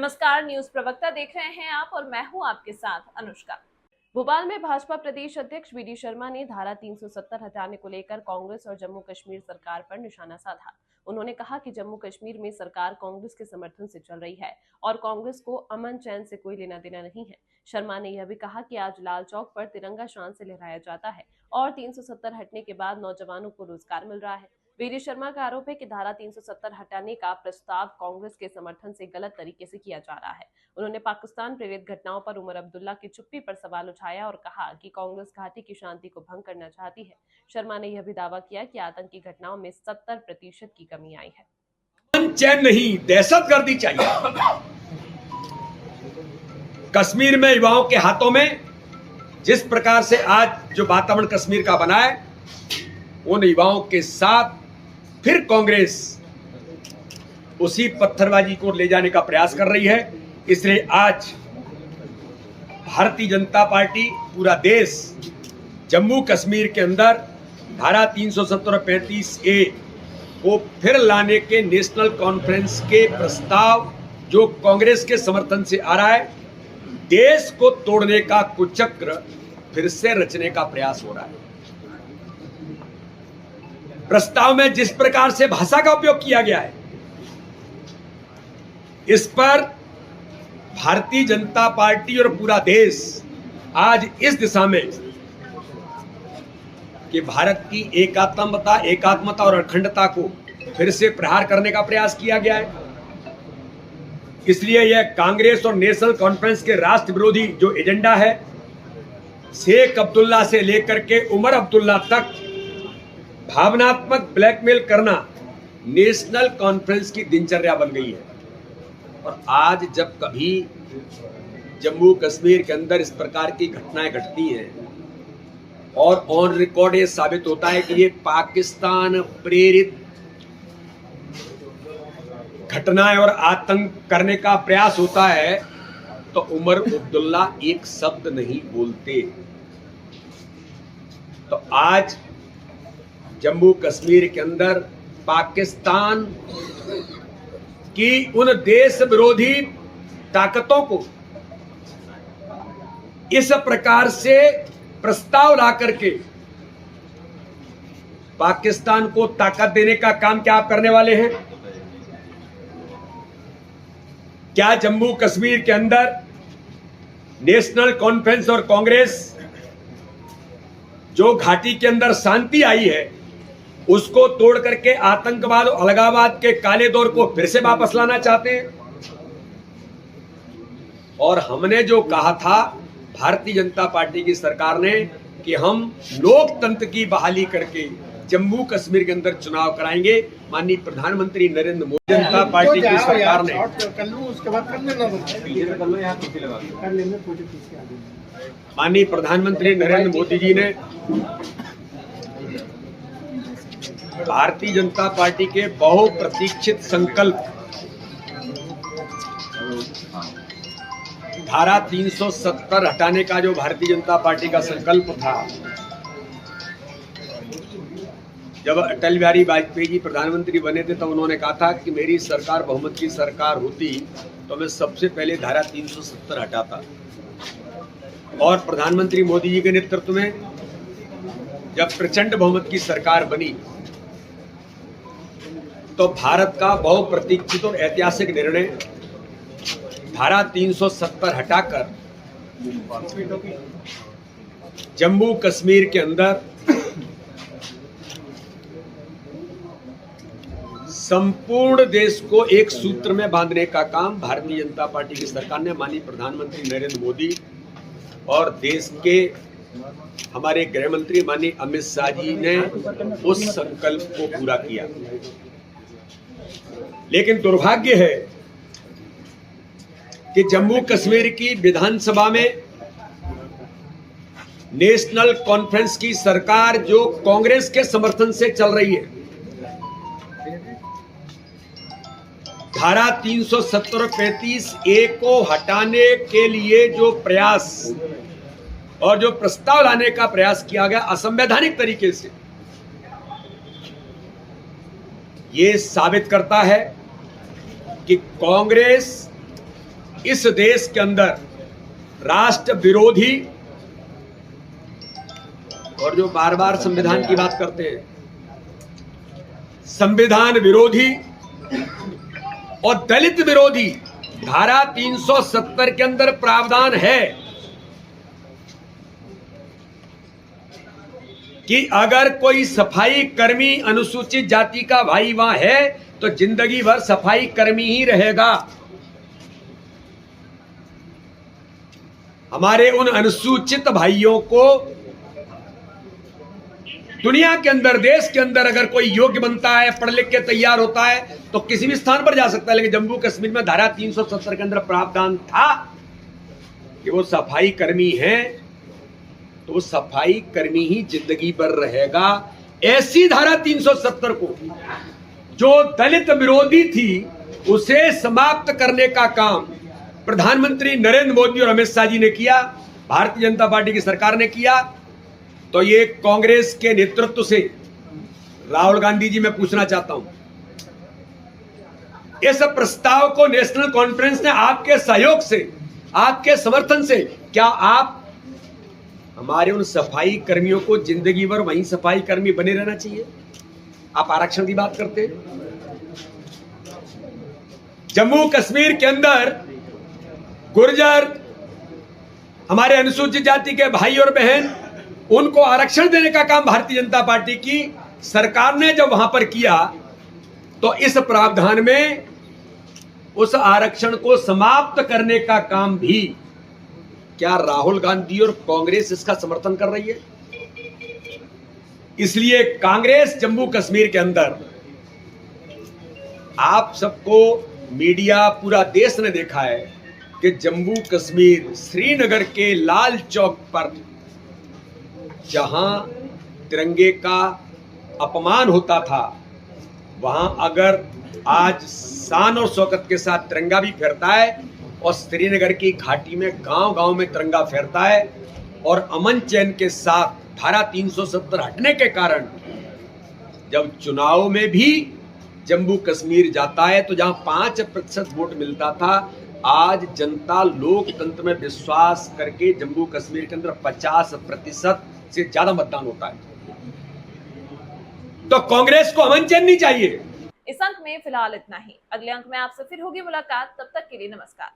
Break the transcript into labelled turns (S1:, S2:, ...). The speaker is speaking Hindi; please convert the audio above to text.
S1: नमस्कार, न्यूज प्रवक्ता देख रहे हैं आप और मैं हूं आपके साथ अनुष्का। भोपाल में भाजपा प्रदेश अध्यक्ष वी.डी. शर्मा ने धारा 370 हटाने को लेकर कांग्रेस और जम्मू कश्मीर सरकार पर निशाना साधा। उन्होंने कहा कि जम्मू कश्मीर में सरकार कांग्रेस के समर्थन से चल रही है और कांग्रेस को अमन चैन से कोई लेना देना नहीं है। शर्मा ने यह भी कहा कि आज लाल चौक पर तिरंगा शान से लहराया जाता है और 370 हटने के बाद नौजवानों को रोजगार मिल रहा है। वी.डी. शर्मा का आरोप है कि धारा 370 हटाने का प्रस्ताव कांग्रेस के समर्थन से गलत तरीके से किया जा रहा है। उन्होंने पाकिस्तान प्रेरित घटनाओं पर उमर अब्दुल्ला की चुप्पी पर सवाल उठाया और कहा कि कांग्रेस घाटी की शांति को भंग करना चाहती है। शर्मा ने यह भी दावा किया कि आतंकी घटनाओं में 70% की कमी आई है।
S2: चैन नहीं, दहशतगर्दी चाहिए। कश्मीर में युवाओं के हाथों में जिस प्रकार से आज जो वातावरण कश्मीर का बना है, उन युवाओं के साथ फिर कांग्रेस उसी पत्थरबाजी को ले जाने का प्रयास कर रही है। इसलिए आज भारतीय जनता पार्टी पूरा देश जम्मू कश्मीर के अंदर धारा 370 और 35A को फिर लाने के नेशनल कॉन्फ्रेंस के प्रस्ताव जो कांग्रेस के समर्थन से आ रहा है, देश को तोड़ने का कुचक्र फिर से रचने का प्रयास हो रहा है। प्रस्ताव में जिस प्रकार से भाषा का उपयोग किया गया है, इस पर भारतीय जनता पार्टी और पूरा देश आज इस दिशा में कि भारत की एकात्मता और अखंडता को फिर से प्रहार करने का प्रयास किया गया है। इसलिए यह कांग्रेस और नेशनल कॉन्फ्रेंस के राष्ट्र विरोधी जो एजेंडा है, शेख अब्दुल्ला से लेकर के उमर अब्दुल्ला तक भावनात्मक ब्लैकमेल करना नेशनल कॉन्फ्रेंस की दिनचर्या बन गई है। और आज जब कभी जम्मू कश्मीर के अंदर इस प्रकार की घटनाएं घटती हैं और ऑन रिकॉर्ड ये साबित होता है कि ये पाकिस्तान प्रेरित घटनाएं और आतंक करने का प्रयास होता है, तो उमर अब्दुल्ला एक शब्द नहीं बोलते। तो आज जम्मू कश्मीर के अंदर पाकिस्तान की उन देश विरोधी ताकतों को इस प्रकार से प्रस्ताव ला करके पाकिस्तान को ताकत देने का काम क्या आप करने वाले हैं? क्या जम्मू कश्मीर के अंदर नेशनल कॉन्फ्रेंस और कांग्रेस जो घाटी के अंदर शांति आई है, उसको तोड़ करके आतंकवाद और अलगाववाद के काले दौर को फिर से वापस लाना चाहते हैं? और हमने जो कहा था भारतीय जनता पार्टी की सरकार ने कि हम लोकतंत्र की बहाली करके जम्मू कश्मीर के अंदर चुनाव कराएंगे, माननीय प्रधानमंत्री नरेंद्र मोदी जनता पार्टी की सरकार ने माननीय प्रधानमंत्री नरेंद्र मोदी जी ने भारतीय जनता पार्टी के बहुप्रतीक्षित संकल्प धारा 370 हटाने का जो भारतीय जनता पार्टी का संकल्प था, जब अटल बिहारी वाजपेयी जी प्रधानमंत्री बने थे तो उन्होंने कहा था कि मेरी सरकार बहुमत की सरकार होती तो मैं सबसे पहले धारा 370 हटाता। और प्रधानमंत्री मोदी जी के नेतृत्व में जब प्रचंड बहुमत की सरकार बनी तो भारत का बहुप्रतीक्षित और ऐतिहासिक निर्णय धारा 370 हटाकर जम्मू कश्मीर के अंदर संपूर्ण देश को एक सूत्र में बांधने का काम भारतीय जनता पार्टी की सरकार ने माननीय प्रधानमंत्री नरेंद्र मोदी और देश के हमारे गृह मंत्री माननीय अमित शाह जी ने उस संकल्प को पूरा किया। लेकिन दुर्भाग्य है कि जम्मू कश्मीर की विधानसभा में नेशनल कॉन्फ्रेंस की सरकार जो कांग्रेस के समर्थन से चल रही है, धारा 370 और 35A को हटाने के लिए जो प्रयास और जो प्रस्ताव लाने का प्रयास किया गया असंवैधानिक तरीके से, ये साबित करता है कि कांग्रेस इस देश के अंदर राष्ट्र विरोधी और जो बार बार संविधान की बात करते हैं, संविधान विरोधी और दलित विरोधी धारा 370 के अंदर प्रावधान है कि अगर कोई सफाई कर्मी अनुसूचित जाति का भाई वहां है तो जिंदगी भर सफाई कर्मी ही रहेगा। हमारे उन अनुसूचित भाइयों को दुनिया के अंदर, देश के अंदर अगर कोई योग्य बनता है, पढ़ लिख के तैयार होता है तो किसी भी स्थान पर जा सकता है, लेकिन जम्मू कश्मीर में धारा 370 के अंदर प्रावधान था कि वो सफाई कर्मी हैं तो वो सफाई कर्मी ही जिंदगी भर रहेगा। ऐसी धारा 370 को जो दलित विरोधी थी उसे समाप्त करने का काम प्रधानमंत्री नरेंद्र मोदी और अमित शाह जी ने किया, भारतीय जनता पार्टी की सरकार ने किया। तो ये कांग्रेस के नेतृत्व से राहुल गांधी जी मैं पूछना चाहता हूं, इस प्रस्ताव को नेशनल कॉन्फ्रेंस ने आपके सहयोग से, आपके समर्थन से, क्या आप हमारे उन सफाई कर्मियों को जिंदगी भर वहीं सफाई कर्मी बने रहना चाहिए? आप आरक्षण की बात करते हैं। जम्मू कश्मीर के अंदर गुर्जर, हमारे अनुसूचित जाति के भाई और बहन, उनको आरक्षण देने का काम भारतीय जनता पार्टी की सरकार ने जब वहां पर किया तो इस प्रावधान में उस आरक्षण को समाप्त करने का काम भी क्या राहुल गांधी और कांग्रेस इसका समर्थन कर रही है? इसलिए कांग्रेस जम्मू कश्मीर के अंदर, आप सबको मीडिया, पूरा देश ने देखा है कि जम्मू कश्मीर श्रीनगर के लाल चौक पर जहां तिरंगे का अपमान होता था, वहां अगर आज शान और शौकत के साथ तिरंगा भी फहरता है और श्रीनगर की घाटी में गांव-गांव में तिरंगा फहरता है और अमन चैन के साथ धारा 370 हटने के कारण जब चुनाव में भी जम्मू कश्मीर जाता है तो जहां 5% वोट मिलता था, आज जनता लोकतंत्र में विश्वास करके जम्मू कश्मीर के अंदर 50% से ज्यादा मतदान होता है। तो कांग्रेस को अमन चैन नहीं चाहिए।
S1: इस अंक में फिलहाल इतना ही। अगले अंक में आपसे फिर होगी मुलाकात, तब तक के लिए नमस्कार।